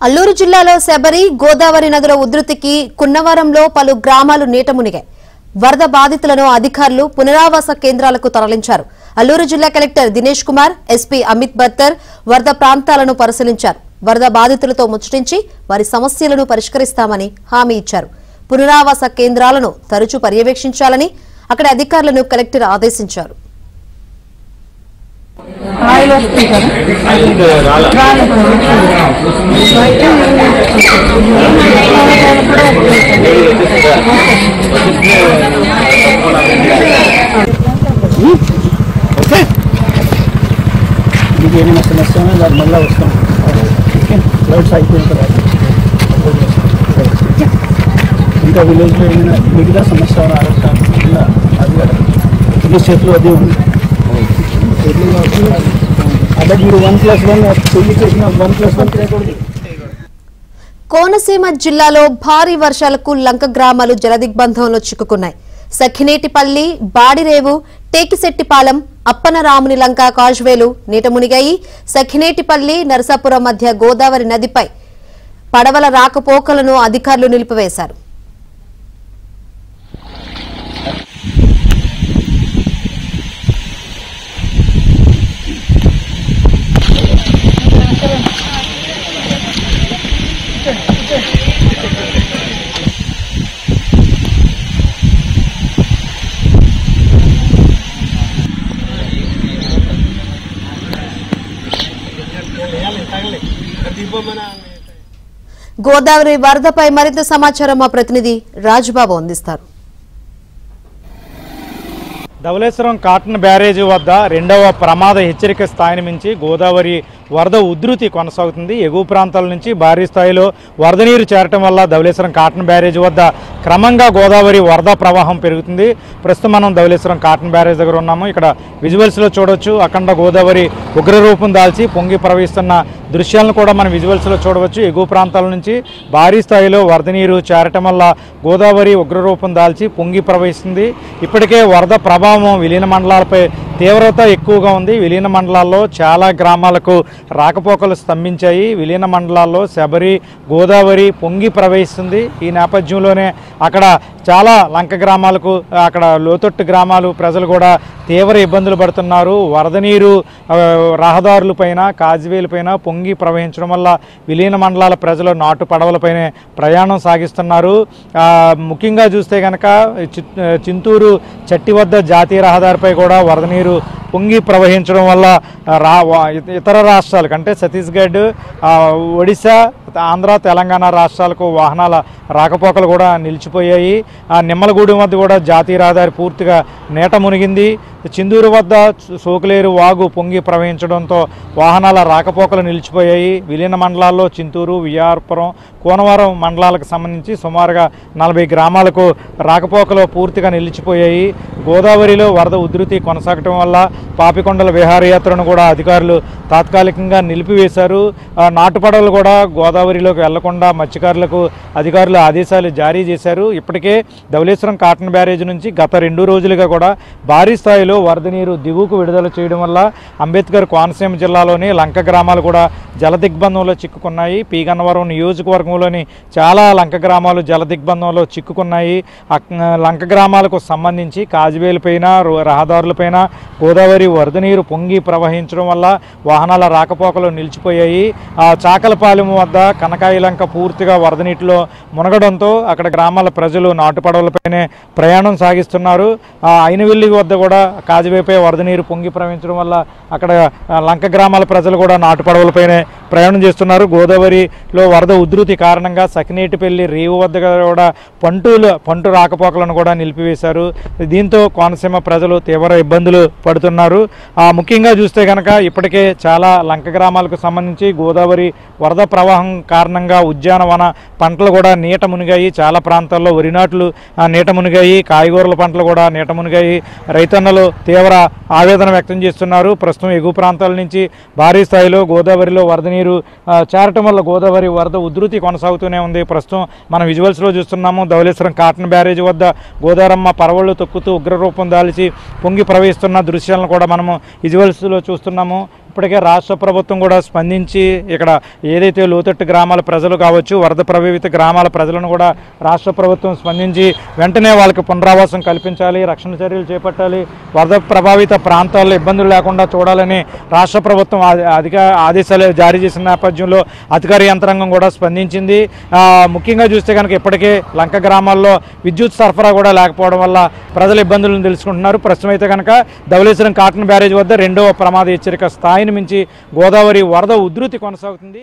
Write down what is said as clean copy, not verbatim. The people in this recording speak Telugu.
అల్లూరు జిల్లాలో శబరి గోదావరి నదుల ఉధృతికి కున్నవరంలో పలు గ్రామాలు నీట మునిగాయి. వరద బాధితులను అధికారులు పునరావాస కేంద్రాలకు తరలించారు. అల్లూరు జిల్లా కలెక్టర్ దినేష్ కుమార్, ఎస్పీ అమిత్ బత్తర్ వరద ప్రాంతాలను పరిశీలించారు. వరద బాధితులతో ముచ్చటించి వారి సమస్యలను పరిష్కరిస్తామని హామీ ఇచ్చారు. పునరావాస కేంద్రాలను తరచూ పర్యవేక్షించాలని అక్కడి అధికారులను కలెక్టర్ ఆదేశించారు. ఏమైనా సమస్య దాని మళ్ళీ వస్తాం. ఫ్లడ్స్ అయిపోయిన తర్వాత ఇంకా విలేజ్లో ఏమైనా మిగతా సమస్య అది చేతిలో అదే ఉంది. అదే మీరు 1+1 పెళ్లి చేసిన 1+1 చేయకూడదు. కోనసీమ జిల్లాలో భారీ వర్షాలకు లంక గ్రామాలు జలదిగ్బంధంలో చిక్కుకున్నాయి. సఖినేటిపల్లి, బాడిరేవు, టేకిశెట్టిపాలెం, అప్పనరాముని లంక కాజ్వేలు నీట మునిగాయి. సఖినేటిపల్లి, నరసాపురం మధ్య గోదావరి నదిపై పడవల రాకపోకలను అధికారులు నిలిపివేశారు. గోదావరి వరదపై మరింత సమాచారం మా ప్రతినిధి రాజుబాబు అందిస్తారు. ధవళేశ్వరం కాటన్ బ్యారేజీ వద్ద రెండవ ప్రమాద హెచ్చరిక స్థాయిని మించి గోదావరి వరద ఉధృతి కొనసాగుతుంది. ఎగువ ప్రాంతాల నుంచి భారీ స్థాయిలో వరద నీరు చేరటం వల్ల ధవళేశ్వరం కాటన్ బ్యారేజీ వద్ద క్రమంగా గోదావరి వరద ప్రవాహం పెరుగుతుంది. ప్రస్తుతం మనం ధవళేశ్వరం కాటన్ బ్యారేజ్ దగ్గర ఉన్నాము. ఇక్కడ విజువల్స్లో చూడవచ్చు, అఖండ గోదావరి ఉగ్రరూపం దాల్చి పొంగి ప్రవహిస్తున్న దృశ్యాలను కూడా మనం విజువల్స్లో చూడవచ్చు. ఎగువ ప్రాంతాల నుంచి భారీ స్థాయిలో వరద నీరు చేరటం వల్ల గోదావరి ఉగ్రరూపం దాల్చి పొంగి ప్రవహిస్తుంది. ఇప్పటికే వరద ప్రభావం విలీన మండలాలపై తీవ్రత ఎక్కువగా ఉంది. విలీన మండలాల్లో చాలా గ్రామాలకు రాకపోకలు స్తంభించాయి. విలీన మండలాల్లో శబరి గోదావరి పొంగి ప్రవహిస్తుంది. ఈ నేపథ్యంలోనే అక్కడ చాలా లంక గ్రామాలకు, అక్కడ లోతట్టు గ్రామాలు ప్రజలు కూడా తీవ్ర ఇబ్బందులు పడుతున్నారు. వరద నీరు రహదారులపైన, కాజ్వేలపైన పొంగి ప్రవహించడం వల్ల విలీన మండలాల ప్రజలు నాటు పడవలపైనే ప్రయాణం సాగిస్తున్నారు. ముఖ్యంగా చూస్తే కనుక చింతూరు చట్టి వద్ద జాతీయ రహదారిపై కూడా వరద నీరు పొంగి ప్రవహించడం వల్ల ఇతర రాష్ట్రాలకు అంటే ఛత్తీస్గఢ్, ఒడిశా, ఆంధ్ర, తెలంగాణ రాష్ట్రాలకు వాహనాల రాకపోకలు కూడా నిలిచిపోయాయి. నిమ్మలగూడెం వద్ద కూడా జాతీయ రహదారి పూర్తిగా నీట మునిగింది. చిందూరు వద్ద సోకులేరు వాగు పొంగి ప్రవహించడంతో వాహనాల రాకపోకలు నిలిచిపోయాయి. విలీన మండలాల్లో చింతూరు, విఆర్పురం, కోనవరం మండలాలకు సంబంధించి సుమారుగా 40 గ్రామాలకు రాకపోకలు పూర్తిగా నిలిచిపోయాయి. గోదావరిలో వరద ఉధృతి కొనసాగటం వల్ల పాపికొండల విహారయాత్రను కూడా అధికారులు తాత్కాలికంగా నిలిపివేశారు. నాటుపడవలు కూడా గోదావరిలోకి వెళ్లకుండా మత్స్యకారులకు అధికారులు ఆదేశాలు జారీ చేశారు. ఇప్పటికే ధవళేశ్వరం కాటన్ బ్యారేజ్ నుంచి గత 2 రోజులుగా కూడా భారీ స్థాయిలో వరద నీరు దిగువకు విడుదల చేయడం వల్ల అంబేద్కర్ కోనసీమ జిల్లాలోని లంక గ్రామాలు కూడా జల దిగ్బంధంలో చిక్కుకున్నాయి. పీగన్నవరం నియోజకవర్గంలోని చాలా లంక గ్రామాలు జల దిగ్బంధంలో చిక్కుకున్నాయి. లంక గ్రామాలకు సంబంధించి కాజ్వేలపైన, రహదారులపైన గోదావరి వరద నీరు పొంగి ప్రవహించడం వల్ల వాహనాల రాకపోకలు నిలిచిపోయాయి. చాకలపాలెం వద్ద కనకాయలంక పూర్తిగా వరద నీటిలో మునగడంతో అక్కడ గ్రామాల ప్రజలు నాటుపడవలపైనే ప్రయాణం సాగిస్తున్నారు. అయినవెల్లి వద్ద కూడా కాజువేపై వరద నీరు పొంగి ప్రవహించడం వల్ల అక్కడ లంక గ్రామాల ప్రజలు కూడా నాటుపడవలపైనే ప్రయాణం చేస్తున్నారు. గోదావరిలో వరద ఉధృతి కారణంగా సఖినేటిపల్లి, రేవు వద్ద కూడా పంటు రాకపోకలను కూడా నిలిపివేశారు. దీంతో కోనసీమ ప్రజలు తీవ్ర ఇబ్బందులు పడుతున్నారు. ముఖ్యంగా చూస్తే కనుక ఇప్పటికే చాలా లంక గ్రామాలకు సంబంధించి గోదావరి వరద ప్రవాహం కారణంగా ఉద్యానవన పంటలు కూడా నీట మునిగాయి. చాలా ప్రాంతాల్లో వరి నాట్లు నీట మునిగాయి. కాయగూరల పంటలు కూడా నీట మునిగాయి. రైతన్నలు తీవ్ర ఆవేదన వ్యక్తం చేస్తున్నారు. ప్రస్తుతం ఎగువ ప్రాంతాల నుంచి భారీ స్థాయిలో గోదావరిలో వరద నీరు చేరటం వల్ల గోదావరి వరద ఉధృతి కొనసాగుతూనే ఉంది. ప్రస్తుతం మనం విజువల్స్లో చూస్తున్నాము. ధవళేశ్వరం కాటన్ బ్యారేజ్ వద్ద గోదారమ్మ పరవళ్లు తొక్కుతూ ఉగ్రరూపం దాల్చి పొంగి ప్రవహిస్తున్న దృశ్యాలను కూడా మనము విజువల్స్లో చూస్తున్నాము. ఇప్పటికే రాష్ట్ర ప్రభుత్వం కూడా స్పందించి ఇక్కడ ఏదైతే లోతట్టు గ్రామాల ప్రజలు కావచ్చు, వరద ప్రభావిత గ్రామాల ప్రజలను కూడా రాష్ట్ర ప్రభుత్వం స్పందించి వెంటనే వాళ్ళకి పునరావాసం కల్పించాలి, రక్షణ చర్యలు చేపట్టాలి, వరద ప్రభావిత ప్రాంతాల్లో ఇబ్బందులు లేకుండా చూడాలని రాష్ట్ర ప్రభుత్వం ఆదేశాలు జారీ చేసిన నేపథ్యంలో అధికార యంత్రాంగం కూడా స్పందించింది. ముఖ్యంగా చూస్తే కనుక ఇప్పటికే లంక గ్రామాల్లో విద్యుత్ సరఫరా కూడా లేకపోవడం వల్ల ప్రజల ఇబ్బందులను తెలుసుకుంటున్నారు. ప్రస్తుతం అయితే కనుక ధవళేశ్వరం కాటన్ బ్యారేజ్ వద్ద రెండవ ప్రమాద హెచ్చరిక స్థాయిని మించి గోదావరి వరద ఉధృతి కొనసాగుతుంది.